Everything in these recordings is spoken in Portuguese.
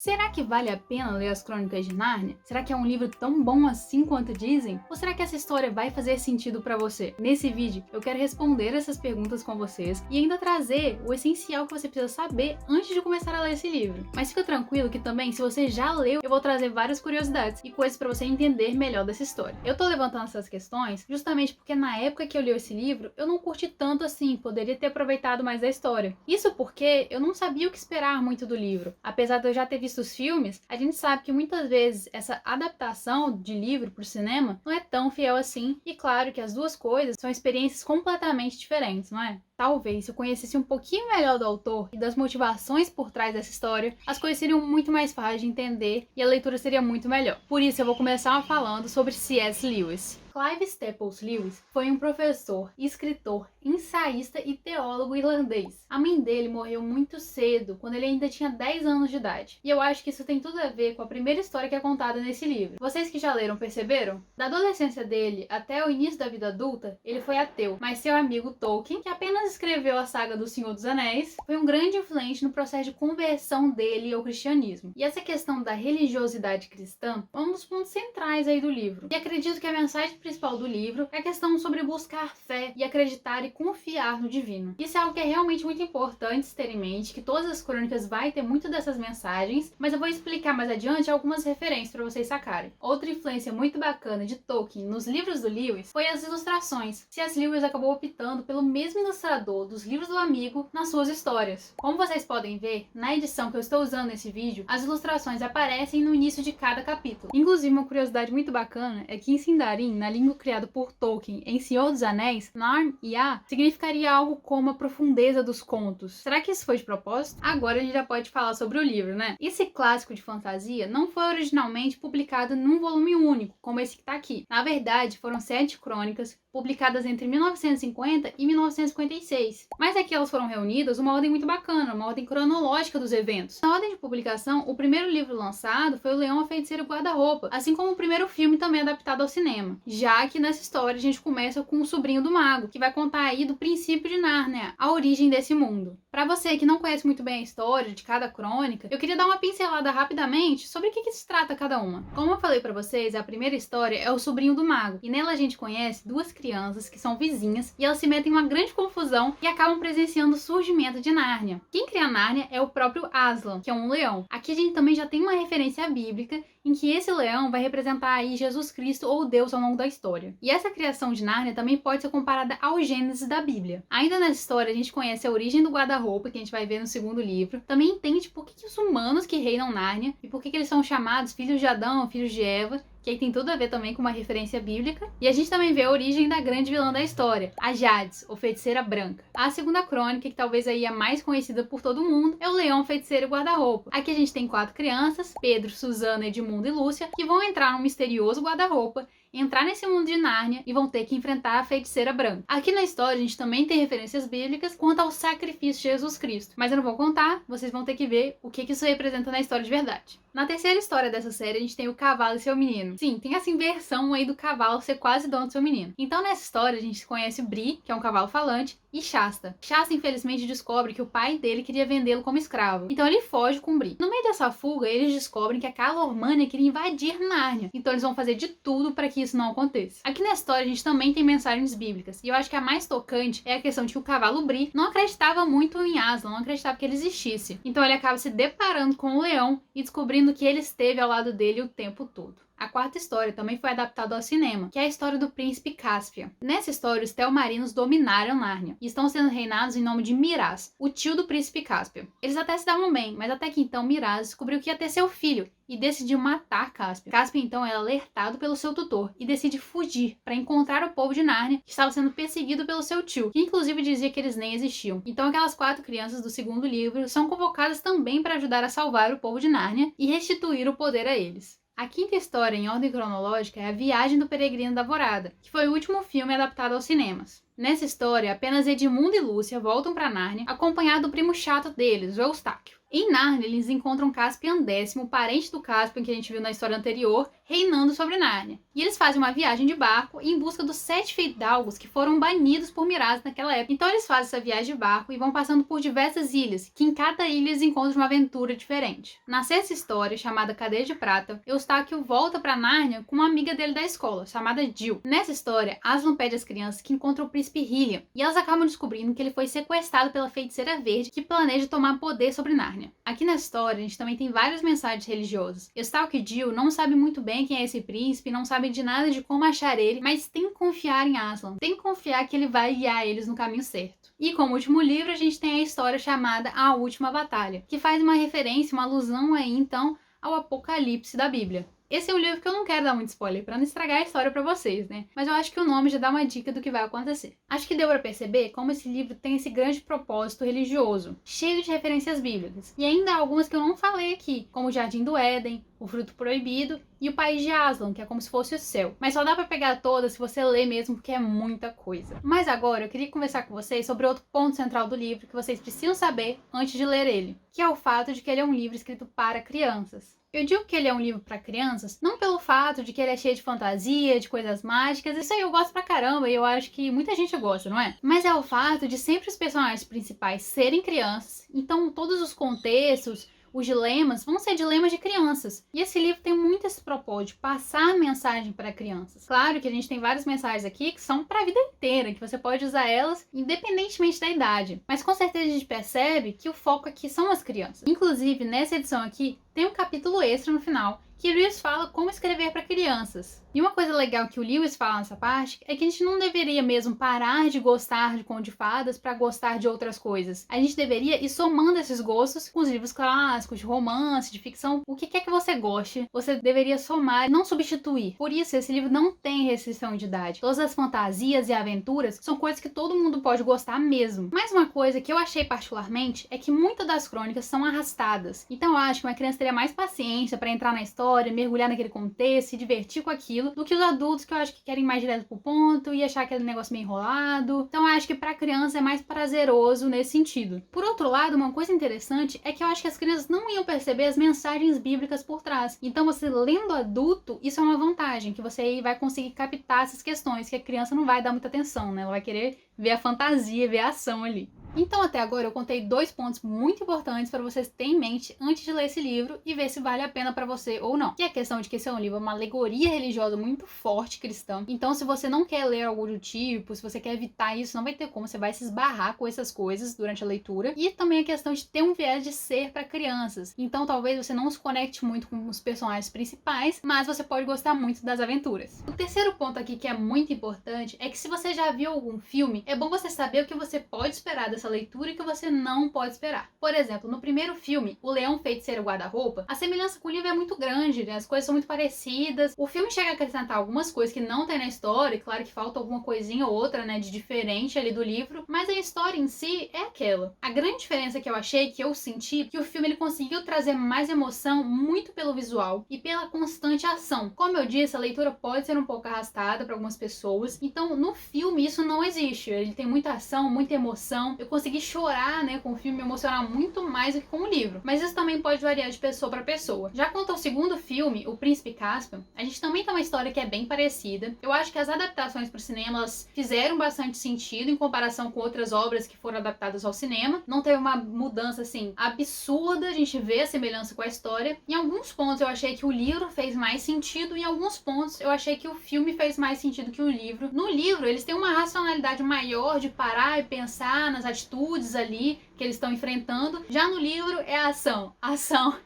Será que vale a pena ler as Crônicas de Nárnia? Será que é um livro tão bom assim quanto dizem? Ou será que essa história vai fazer sentido pra você? Nesse vídeo, eu quero responder essas perguntas com vocês e ainda trazer o essencial que você precisa saber antes de começar a ler esse livro. Mas fica tranquilo que também, se você já leu, eu vou trazer várias curiosidades e coisas pra você entender melhor dessa história. Eu tô levantando essas questões justamente porque na época que eu li esse livro, eu não curti tanto assim, poderia ter aproveitado mais da história. Isso porque eu não sabia o que esperar muito do livro. Apesar de eu já ter visto os filmes, a gente sabe que muitas vezes essa adaptação de livro para o cinema não é tão fiel assim, e claro que as duas coisas são experiências completamente diferentes, não é? Talvez se eu conhecesse um pouquinho melhor do autor e das motivações por trás dessa história, as coisas seriam muito mais fáceis de entender e a leitura seria muito melhor. Por isso eu vou começar falando sobre C.S. Lewis. Clive Staples Lewis foi um professor, escritor, ensaísta e teólogo irlandês. A mãe dele morreu muito cedo, quando ele ainda tinha 10 anos de idade. E eu acho que isso tem tudo a ver com a primeira história que é contada nesse livro. Vocês que já leram perceberam? Da adolescência dele até o início da vida adulta, ele foi ateu, mas seu amigo Tolkien, que apenas escreveu a saga do Senhor dos Anéis, foi um grande influente no processo de conversão dele ao cristianismo. E essa questão da religiosidade cristã é um dos pontos centrais aí do livro. E acredito que a mensagem principal do livro é a questão sobre buscar fé e acreditar e confiar no divino. Isso é algo que é realmente muito importante ter em mente, que todas as crônicas vai ter muito dessas mensagens, mas eu vou explicar mais adiante algumas referências para vocês sacarem. Outra influência muito bacana de Tolkien nos livros do Lewis foi as ilustrações. C.S. Lewis acabou optando pelo mesmo ilustrador dos livros do amigo nas suas histórias. Como vocês podem ver, na edição que eu estou usando nesse vídeo, as ilustrações aparecem no início de cada capítulo. Inclusive, uma curiosidade muito bacana é que em Sindarin, na língua criada por Tolkien em Senhor dos Anéis, Narn-ia significaria algo como a profundeza dos contos. Será que isso foi de propósito? Agora a gente já pode falar sobre o livro, né? Esse clássico de fantasia não foi originalmente publicado num volume único, como esse que tá aqui. Na verdade, foram 7 crônicas publicadas entre 1950 e 1956. Mas aqui elas foram reunidas uma ordem muito bacana, uma ordem cronológica dos eventos. Na ordem de publicação, o primeiro livro lançado foi O Leão, a Feiticeira e o Guarda-Roupa, assim como o primeiro filme também adaptado ao cinema. Já que nessa história a gente começa com o Sobrinho do Mago, que vai contar aí do princípio de Nárnia, a origem desse mundo. Para você que não conhece muito bem a história de cada crônica, eu queria dar uma pincelada rapidamente sobre o que se trata cada uma. Como eu falei para vocês, a primeira história é o Sobrinho do Mago, e nela a gente conhece duas crianças que são vizinhas e elas se metem em uma grande confusão e acabam presenciando o surgimento de Nárnia. Quem cria Nárnia é o próprio Aslan, que é um leão. Aqui a gente também já tem uma referência bíblica em que esse leão vai representar aí Jesus Cristo ou Deus ao longo da história. E essa criação de Nárnia também pode ser comparada ao Gênesis da Bíblia. Ainda nessa história a gente conhece a origem do guarda-roupa, que a gente vai ver no segundo livro. Também entende por que os humanos que reinam Nárnia e por que eles são chamados filhos de Adão, filhos de Eva, que aí tem tudo a ver também com uma referência bíblica. E a gente também vê a origem da grande vilã da história, a Jades, ou Feiticeira Branca. A segunda crônica, que talvez aí é a mais conhecida por todo mundo, é o Leão, Feiticeiro e Guarda-Roupa. Aqui a gente tem 4 crianças, Pedro, Susana, Edmundo e Lúcia, que vão entrar num misterioso guarda-roupa, entrar nesse mundo de Nárnia e vão ter que enfrentar a Feiticeira Branca. Aqui na história a gente também tem referências bíblicas quanto ao sacrifício de Jesus Cristo, mas eu não vou contar, vocês vão ter que ver o que isso representa na história de verdade. Na terceira história dessa série a gente tem o cavalo e seu menino. Sim, tem essa inversão aí do cavalo ser quase dono do seu menino. Então nessa história a gente conhece Bri, que é um cavalo falante, e Shasta. Shasta infelizmente descobre que o pai dele queria vendê-lo como escravo, então ele foge com Bri. No meio dessa fuga eles descobrem que a Calormânia queria invadir Nárnia, então eles vão fazer de tudo para que isso não aconteça. Aqui na história a gente também tem mensagens bíblicas, e eu acho que a mais tocante é a questão de que o cavalo Bri não acreditava muito em Aslan, não acreditava que ele existisse. Então ele acaba se deparando com o leão e descobrindo que ele esteve ao lado dele o tempo todo. A quarta história também foi adaptada ao cinema, que é a história do príncipe Cáspia. Nessa história, os Telmarinos dominaram Nárnia e estão sendo reinados em nome de Miraz, o tio do príncipe Cáspia. Eles até se davam bem, mas até que então Miraz descobriu que ia ter seu filho e decidiu matar Cáspia. Cáspia então é alertado pelo seu tutor e decide fugir para encontrar o povo de Nárnia, que estava sendo perseguido pelo seu tio, que inclusive dizia que eles nem existiam. Então aquelas 4 crianças do segundo livro são convocadas também para ajudar a salvar o povo de Nárnia e restituir o poder a eles. A quinta história em ordem cronológica é A Viagem do Peregrino da Alvorada, que foi o último filme adaptado aos cinemas. Nessa história, apenas Edmundo e Lúcia voltam para Nárnia, acompanhado do primo chato deles, o Eustáquio. Em Nárnia, eles encontram Caspian X, parente do Caspian que a gente viu na história anterior, reinando sobre Nárnia. E eles fazem uma viagem de barco em busca dos 7 fidalgos que foram banidos por Miraz naquela época. Então eles fazem essa viagem de barco e vão passando por diversas ilhas, que em cada ilha eles encontram uma aventura diferente. Na sexta história, chamada Cadeia de Prata, Eustáquio volta para Nárnia com uma amiga dele da escola, chamada Jill. Nessa história, Aslan pede às crianças que encontram o príncipe Hylian, e elas acabam descobrindo que ele foi sequestrado pela feiticeira verde que planeja tomar poder sobre Nárnia. Aqui na história, a gente também tem várias mensagens religiosas. Eustáquio e Jill não sabem muito bem quem é esse príncipe, não sabem de nada de como achar ele, mas tem que confiar em Aslan, tem que confiar que ele vai guiar eles no caminho certo. E como último livro, a gente tem a história chamada A Última Batalha, que faz uma referência, uma alusão aí, então, ao Apocalipse da Bíblia. Esse é um livro que eu não quero dar muito spoiler pra não estragar a história pra vocês, né? Mas eu acho que o nome já dá uma dica do que vai acontecer. Acho que deu pra perceber como esse livro tem esse grande propósito religioso, cheio de referências bíblicas. E ainda há algumas que eu não falei aqui, como o Jardim do Éden, o Fruto Proibido e o País de Aslan, que é como se fosse o céu. Mas só dá pra pegar todas se você ler mesmo, porque é muita coisa. Mas agora eu queria conversar com vocês sobre outro ponto central do livro que vocês precisam saber antes de ler ele, que é o fato de que ele é um livro escrito para crianças. Eu digo que ele é um livro para crianças, não pelo fato de que ele é cheio de fantasia, de coisas mágicas, isso aí eu gosto pra caramba e eu acho que muita gente gosta, não é? Mas é o fato de sempre os personagens principais serem crianças, então todos os contextos, os dilemas vão ser dilemas de crianças. E esse livro tem muito esse propósito de passar mensagem para crianças. Claro que a gente tem várias mensagens aqui que são para a vida inteira, que você pode usar elas independentemente da idade. Mas com certeza a gente percebe que o foco aqui são as crianças. Inclusive, nessa edição aqui, tem um capítulo extra no final, que Lewis fala como escrever para crianças. E uma coisa legal que o Lewis fala nessa parte é que a gente não deveria mesmo parar de gostar de conto de fadas para gostar de outras coisas. A gente deveria ir somando esses gostos com os livros clássicos, de romance, de ficção, o que quer que você goste, você deveria somar e não substituir. Por isso, esse livro não tem restrição de idade. Todas as fantasias e aventuras são coisas que todo mundo pode gostar mesmo. Mas uma coisa que eu achei particularmente é que muitas das crônicas são arrastadas. Então eu acho que uma criança teria mais paciência para entrar na história, mergulhar naquele contexto, se divertir com aquilo, do que os adultos que eu acho que querem mais direto pro ponto e achar aquele negócio meio enrolado. Então eu acho que pra criança é mais prazeroso nesse sentido. Por outro lado, uma coisa interessante é que eu acho que as crianças não iam perceber as mensagens bíblicas por trás. Então você lendo adulto, isso é uma vantagem, que você aí vai conseguir captar essas questões, que a criança não vai dar muita atenção, né? Ela vai querer ver a fantasia, ver a ação ali. Então até agora eu contei 2 pontos muito importantes para vocês terem em mente antes de ler esse livro e ver se vale a pena para você ou não. E a questão de que esse é um livro, uma alegoria religiosa muito forte cristã. Então se você não quer ler algo do tipo, se você quer evitar isso, não vai ter como, você vai se esbarrar com essas coisas durante a leitura. E também a questão de ter um viés de ser para crianças. Então talvez você não se conecte muito com os personagens principais, mas você pode gostar muito das aventuras. O terceiro ponto aqui que é muito importante é que se você já viu algum filme, é bom você saber o que você pode esperar dessa leitura e que você não pode esperar. Por exemplo, no primeiro filme, O Leão Feiticeiro Guarda-Roupa, a semelhança com o livro é muito grande, né? As coisas são muito parecidas. O filme chega a acrescentar algumas coisas que não tem na história, e claro que falta alguma coisinha ou outra, né, de diferente ali do livro, mas a história em si é aquela. A grande diferença que eu achei, que eu senti, que o filme ele conseguiu trazer mais emoção muito pelo visual e pela constante ação. Como eu disse, a leitura pode ser um pouco arrastada para algumas pessoas, então no filme isso não existe. Ele tem muita ação, muita emoção. Eu consegui chorar, né, com o filme, me emocionar muito mais do que com o livro. Mas isso também pode variar de pessoa para pessoa. Já quanto ao segundo filme, O Príncipe Caspian, a gente também tem uma história que é bem parecida. Eu acho que as adaptações para o cinema elas fizeram bastante sentido em comparação com outras obras que foram adaptadas ao cinema. Não teve uma mudança assim absurda, a gente vê a semelhança com a história. Em alguns pontos eu achei que o livro fez mais sentido, e em alguns pontos eu achei que o filme fez mais sentido que o livro. No livro, eles têm uma racionalidade maior de parar e pensar nas atitudes ali que eles estão enfrentando. Já no livro é ação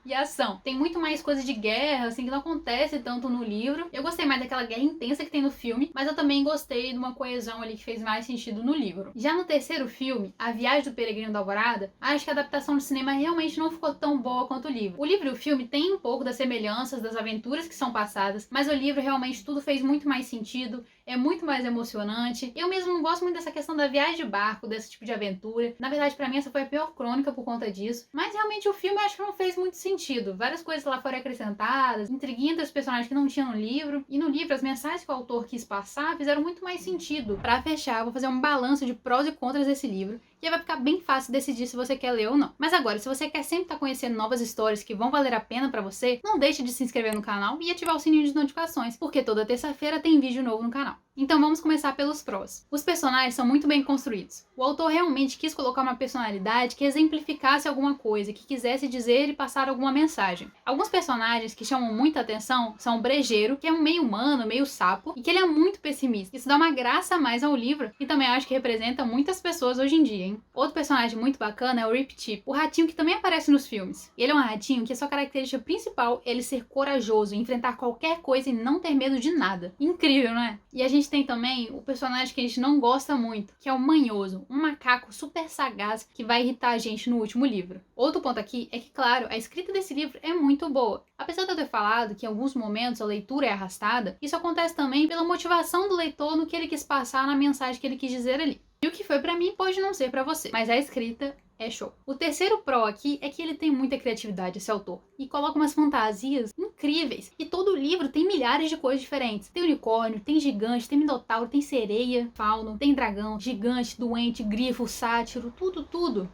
e ação. Tem muito mais coisa de guerra, assim, que não acontece tanto no livro. Eu gostei mais daquela guerra intensa que tem no filme, mas eu também gostei de uma coesão ali que fez mais sentido no livro. Já no terceiro filme, A Viagem do Peregrino da Alvorada, acho que a adaptação do cinema realmente não ficou tão boa quanto o livro. O livro e o filme têm um pouco das semelhanças, das aventuras que são passadas, mas o livro realmente tudo fez muito mais sentido, é muito mais emocionante. Eu mesmo não gosto muito dessa questão da viagem de barco, desse tipo de aventura. Na verdade, pra mim, essa foi foi a pior crônica por conta disso, mas realmente o filme eu acho que não fez muito sentido. Várias coisas lá foram acrescentadas, intriguinha entre os personagens que não tinham no livro, e no livro as mensagens que o autor quis passar fizeram muito mais sentido. Pra fechar, eu vou fazer um balanço de prós e contras desse livro, e aí vai ficar bem fácil decidir se você quer ler ou não. Mas agora, se você quer sempre estar conhecendo novas histórias que vão valer a pena pra você, não deixe de se inscrever no canal e ativar o sininho de notificações, porque toda terça-feira tem vídeo novo no canal. Então vamos começar pelos prós. Os personagens são muito bem construídos. O autor realmente quis colocar uma personalidade que exemplificasse alguma coisa, que quisesse dizer e passar alguma mensagem. Alguns personagens que chamam muita atenção são o Brejeiro, que é um meio humano, meio sapo, e que ele é muito pessimista. Isso dá uma graça a mais ao livro e também acho que representa muitas pessoas hoje em dia, hein? Outro personagem muito bacana é o Rip Tip, o ratinho que também aparece nos filmes. Ele é um ratinho que a sua característica principal é ele ser corajoso, enfrentar qualquer coisa e não ter medo de nada. Incrível, não é? E a gente tem também o personagem que a gente não gosta muito, que é o Manhoso, um macaco super sagaz que vai irritar a gente no último livro. Outro ponto aqui é que, claro, a escrita desse livro é muito boa. Apesar de eu ter falado que em alguns momentos a leitura é arrastada, isso acontece também pela motivação do leitor no que ele quis passar na mensagem que ele quis dizer ali. E o que foi pra mim pode não ser pra você, mas a escrita é show. O terceiro pró aqui é que ele tem muita criatividade, esse autor, e coloca umas fantasias incríveis. E todo o livro tem milhares de coisas diferentes. Tem unicórnio, tem gigante, tem minotauro, tem sereia, fauno, tem dragão, gigante, doente, grifo, sátiro, tudo.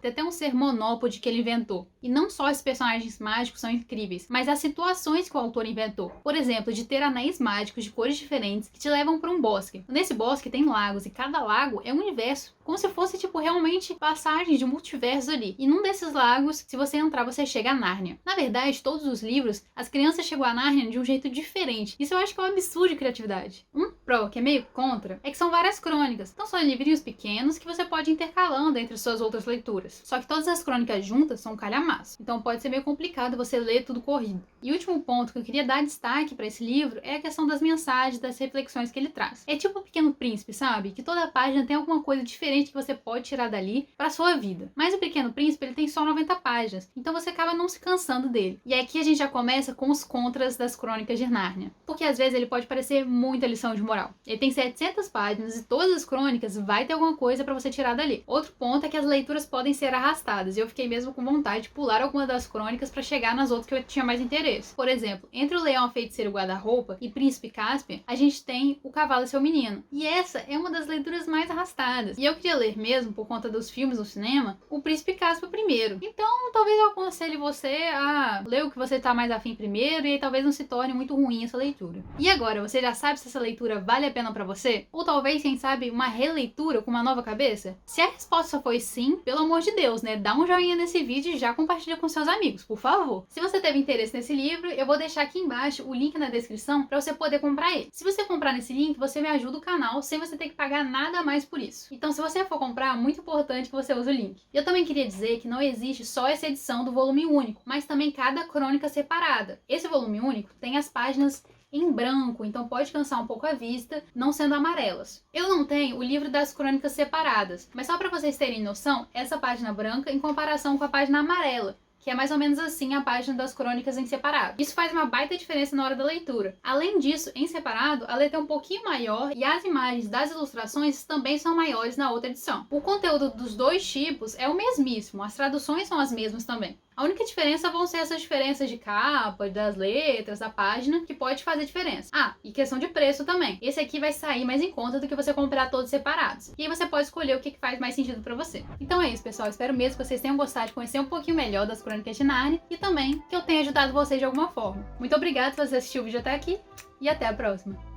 Tem até um ser monópode que ele inventou. E não só esses personagens mágicos são incríveis, mas as situações que o autor inventou. Por exemplo, de ter anéis mágicos de cores diferentes que te levam para um bosque. Nesse bosque tem lagos e cada lago é um universo. Como se fosse, tipo, realmente passagens de multiversos ali. E num desses lagos, se você entrar, você chega a Nárnia. Na verdade, todos os livros, as crianças chegam a Nárnia de um jeito diferente. Isso eu acho que é um absurdo de criatividade. Um pró, que é meio contra, é que são várias crônicas. Então são livrinhos pequenos que você pode ir intercalando entre suas outras leituras. Só que todas as crônicas juntas são um calhamaço. Então pode ser meio complicado você ler tudo corrido. E o último ponto que eu queria dar destaque para esse livro é a questão das mensagens, das reflexões que ele traz. É tipo o Pequeno Príncipe, sabe? Que toda página tem alguma coisa diferente que você pode tirar dali para sua vida. Mas o Pequeno Príncipe, ele tem só 90 páginas, então você acaba não se cansando dele. E aqui a gente já começa com os contras das Crônicas de Nárnia, porque às vezes ele pode parecer muita lição de moral. Ele tem 700 páginas e todas as crônicas vai ter alguma coisa para você tirar dali. Outro ponto é que as leituras podem ser arrastadas, e eu fiquei mesmo com vontade de pular alguma das crônicas para chegar nas outras que eu tinha mais interesse. Por exemplo, entre o Leão, a Feiticeira e o Guarda-Roupa e Príncipe Caspian, a gente tem O Cavalo e Seu Menino. E essa é uma das leituras mais arrastadas. E eu queria ler mesmo, por conta dos filmes no cinema, o Príncipe Caspian primeiro. Então, talvez eu aconselhe você a ler o que você tá mais afim primeiro, e aí talvez não se torne muito ruim essa leitura. E agora, você já sabe se essa leitura vale a pena pra você? Ou talvez, quem sabe, uma releitura com uma nova cabeça? Se a resposta foi sim, pelo amor de Deus, né? Dá um joinha nesse vídeo e já compartilha com seus amigos, por favor. Se você teve interesse nesse livro, eu vou deixar aqui embaixo o link na descrição pra você poder comprar ele. Se você comprar nesse link, você me ajuda o canal sem você ter que pagar nada a mais por isso. Então, se você for comprar, é muito importante que você use o link. E eu também queria dizer que não existe só essa edição do volume único, mas também cada crônica separada. Esse volume único tem as páginas em branco, então pode cansar um pouco a vista, não sendo amarelas. Eu não tenho o livro das crônicas separadas, mas só para vocês terem noção, essa página branca em comparação com a página amarela, que é mais ou menos assim a página das crônicas em separado. Isso faz uma baita diferença na hora da leitura. Além disso, em separado, a letra é um pouquinho maior e as imagens das ilustrações também são maiores na outra edição. O conteúdo dos dois tipos é o mesmíssimo, as traduções são as mesmas também. A única diferença vão ser essas diferenças de capa, das letras, da página, que pode fazer diferença. Ah, e questão de preço também. Esse aqui vai sair mais em conta do que você comprar todos separados. E aí você pode escolher o que faz mais sentido pra você. Então é isso, pessoal. Espero mesmo que vocês tenham gostado de conhecer um pouquinho melhor das Crônicas de Nárnia e também que eu tenha ajudado vocês de alguma forma. Muito obrigada se você assistiu o vídeo até aqui e até a próxima.